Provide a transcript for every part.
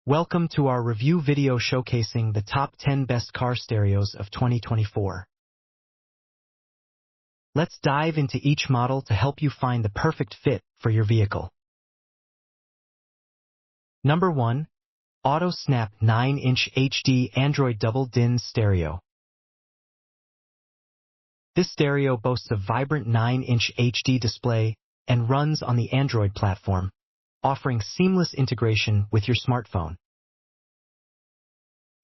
Welcome to our review video showcasing the top 10 best car stereos of 2024. Let's dive into each model to help you find the perfect fit for your vehicle. Number 1. AutoSnap 9-inch HD Android Double DIN Stereo. This stereo boasts a vibrant 9-inch HD display and runs on the Android platform, offering seamless integration with your smartphone.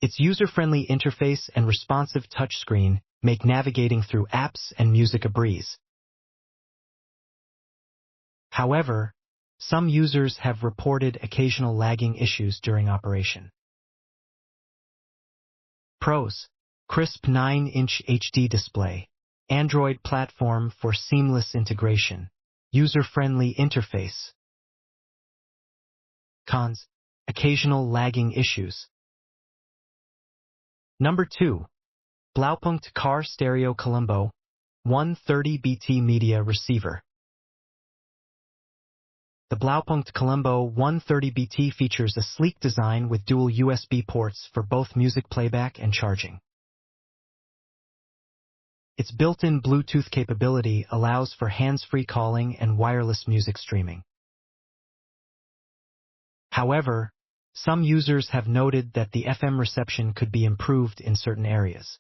Its user-friendly interface and responsive touchscreen make navigating through apps and music a breeze. However, some users have reported occasional lagging issues during operation. Pros: crisp 9-inch HD display, Android platform for seamless integration, user-friendly interface. Cons: occasional lagging issues. Number 2. Blaupunkt Car Stereo Colombo 130BT Media Receiver. The Blaupunkt Colombo 130BT features a sleek design with dual USB ports for both music playback and charging. Its built-in Bluetooth capability allows for hands-free calling and wireless music streaming. However, some users have noted that the FM reception could be improved in certain areas.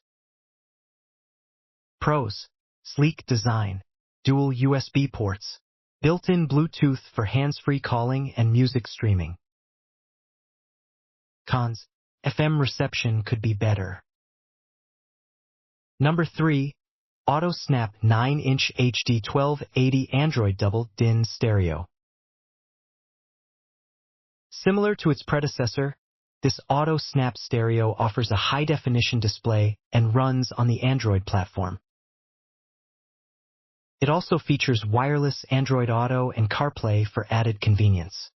Pros: sleek design, dual USB ports, built-in Bluetooth for hands-free calling and music streaming. Cons: FM reception could be better. Number 3. AutoSnap 9-inch HD 1280 Android Double DIN Stereo. Similar to its predecessor, this AutoSnap stereo offers a high-definition display and runs on the Android platform. It also features wireless Android Auto and CarPlay for added convenience.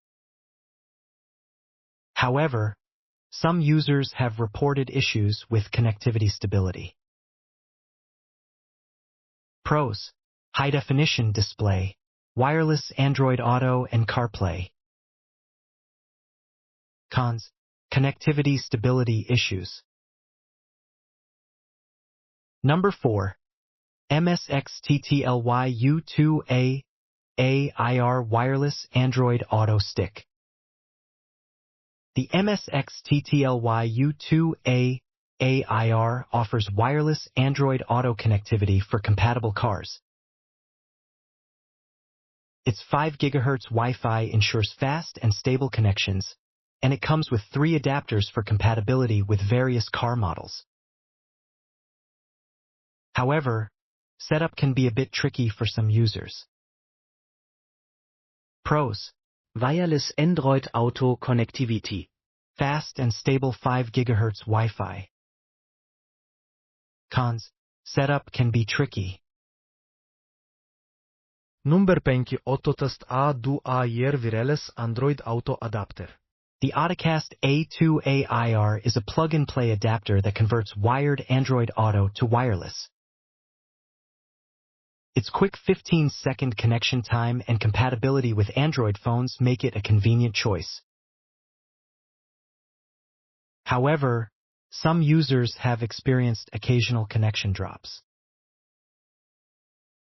However, some users have reported issues with connectivity stability. Pros: high-definition display, wireless Android Auto and CarPlay. Cons: connectivity stability issues. Number 4. MSX-TTLY U2A AIR Wireless Android Auto Stick. The MSX-TTLY U2A AIR offers wireless Android Auto connectivity for compatible cars. Its 5 GHz Wi-Fi ensures fast and stable connections, and it comes with 3 adapters for compatibility with various car models. However, setup can be a bit tricky for some users. Pros: Wireless Android Auto connectivity, fast and stable 5 GHz Wi-Fi. Cons: setup can be tricky. Number 5 Autotest A2AIR Wireless Android Auto Adapter. The Autocast A2AIR is a plug-and-play adapter that converts wired Android Auto to wireless. Its quick 15-second connection time and compatibility with Android phones make it a convenient choice. However, some users have experienced occasional connection drops.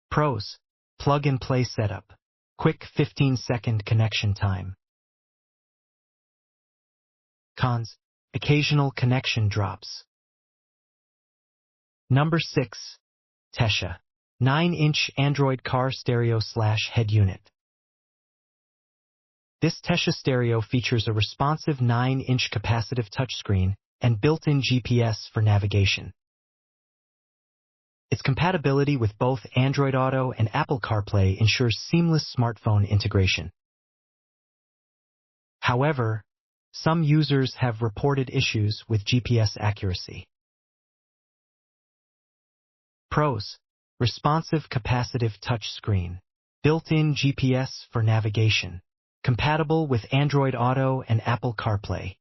Pros: plug-and-play setup, quick 15-second connection time. Cons: occasional connection drops. Number 6. Tesha 9-inch Android Car Stereo / Head Unit. This Tesha stereo features a responsive 9-inch capacitive touchscreen and built-in GPS for navigation. Its compatibility with both Android Auto and Apple CarPlay ensures seamless smartphone integration. However, some users have reported issues with GPS accuracy. Pros: responsive capacitive touchscreen, built-in GPS for navigation, compatible with Android Auto and Apple CarPlay.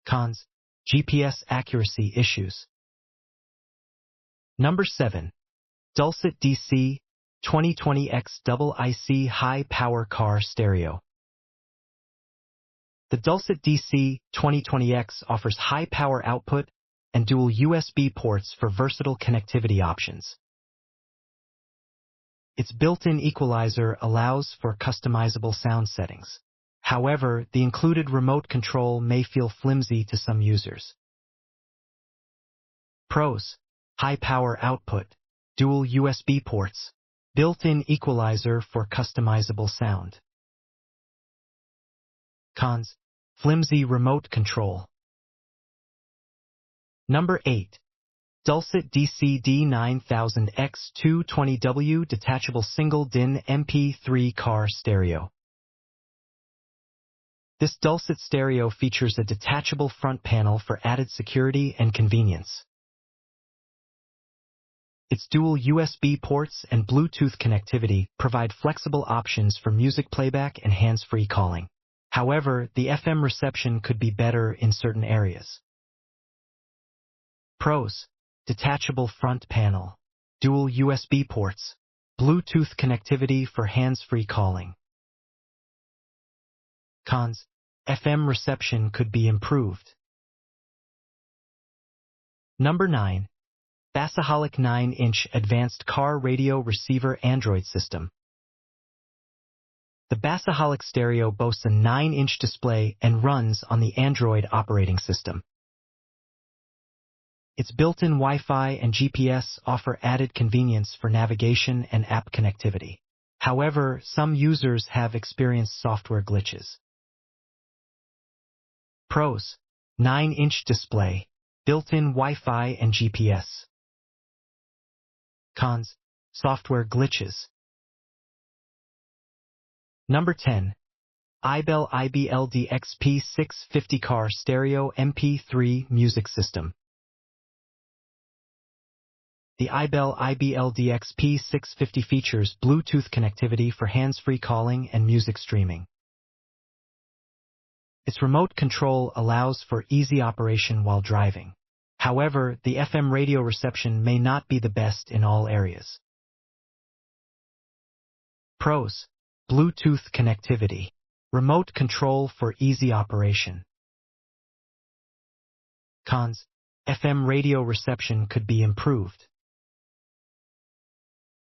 Cons: GPS accuracy issues. Number 7. Dulcet DC 2020X Double IC High Power Car Stereo. The Dulcet DC 2020X offers high power output and dual USB ports for versatile connectivity options. Its built-in equalizer allows for customizable sound settings. However, the included remote control may feel flimsy to some users. Pros: high power output, dual USB ports, built-in equalizer for customizable sound. Cons: flimsy remote control. Number 8. Dulcet DC D9000X220W Detachable Single DIN MP3 Car Stereo. This Dulcet stereo features a detachable front panel for added security and convenience. Its dual USB ports and Bluetooth connectivity provide flexible options for music playback and hands-free calling. However, the FM reception could be better in certain areas. Pros: detachable front panel, dual USB ports, Bluetooth connectivity for hands-free calling. Cons: FM reception could be improved. Number 9. Bassaholic 9-inch Advanced Car Radio Receiver Android System. The Bassaholic stereo boasts a 9-inch display and runs on the Android operating system. Its built-in Wi-Fi and GPS offer added convenience for navigation and app connectivity. However, some users have experienced software glitches. Pros: 9-inch display, built-in Wi-Fi and GPS. Cons: software glitches. Number 10. iBell IBLD XP650 Car Stereo MP3 Music System. The iBell IBLD XP650 features Bluetooth connectivity for hands-free calling and music streaming. Its remote control allows for easy operation while driving. However, the FM radio reception may not be the best in all areas. Pros: Bluetooth connectivity, remote control for easy operation. Cons: FM radio reception could be improved.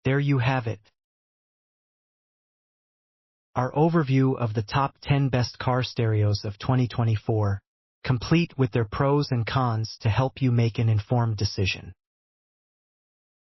There you have it. Our overview of the top 10 best car stereos of 2024, complete with their pros and cons to help you make an informed decision.